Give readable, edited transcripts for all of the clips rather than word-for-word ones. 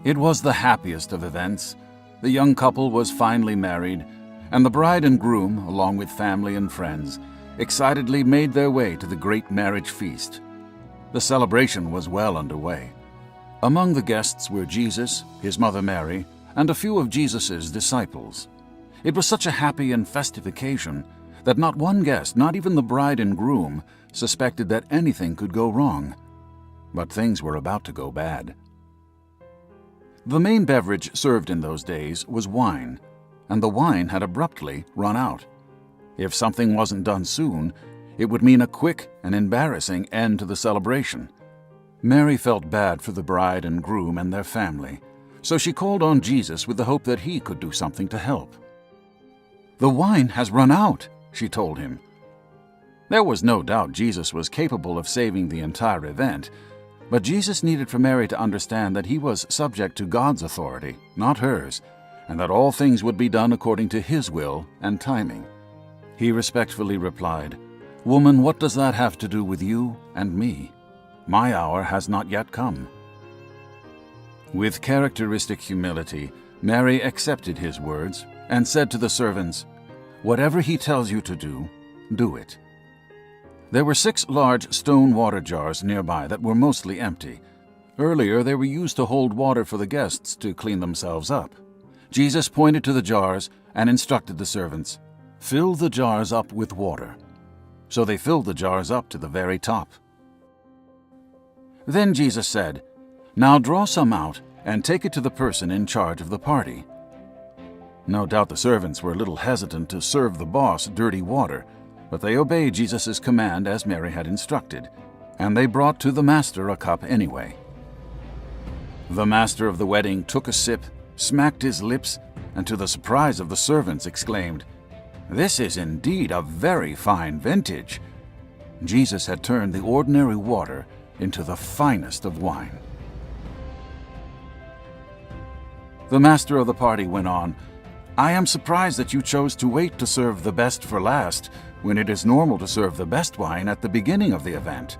It was the happiest of events. The young couple was finally married, and the bride and groom, along with family and friends, excitedly made their way to the great marriage feast. The celebration was well underway. Among the guests were Jesus, his mother Mary, and a few of Jesus' disciples. It was such a happy and festive occasion that not one guest, not even the bride and groom, suspected that anything could go wrong. But things were about to go bad. The main beverage served in those days was wine, and the wine had abruptly run out. If something wasn't done soon, it would mean a quick and embarrassing end to the celebration. Mary felt bad for the bride and groom and their family, so she called on Jesus with the hope that he could do something to help. "The wine has run out," she told him. There was no doubt Jesus was capable of saving the entire event, but Jesus needed for Mary to understand that he was subject to God's authority, not hers, and that all things would be done according to his will and timing. He respectfully replied, "Woman, what does that have to do with you and me? My hour has not yet come." With characteristic humility, Mary accepted his words and said to the servants, "Whatever he tells you to do, do it." There were 6 large stone water jars nearby that were mostly empty. Earlier, they were used to hold water for the guests to clean themselves up. Jesus pointed to the jars and instructed the servants, "Fill the jars up with water." So they filled the jars up to the very top. Then Jesus said, "Now draw some out and take it to the person in charge of the party." No doubt the servants were a little hesitant to serve the boss dirty water, but they obeyed Jesus' command as Mary had instructed, and they brought to the master a cup anyway. The master of the wedding took a sip, smacked his lips, and to the surprise of the servants exclaimed, "This is indeed a very fine vintage." Jesus had turned the ordinary water into the finest of wine. The master of the party went on, "I am surprised that you chose to wait to serve the best for last, when it is normal to serve the best wine at the beginning of the event."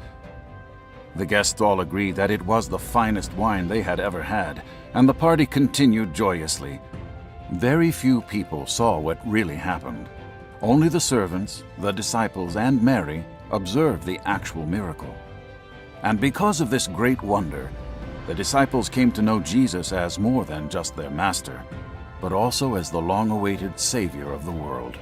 The guests all agreed that it was the finest wine they had ever had, and the party continued joyously. Very few people saw what really happened. Only the servants, the disciples, and Mary observed the actual miracle. And because of this great wonder, the disciples came to know Jesus as more than just their master, but also as the long-awaited Savior of the world.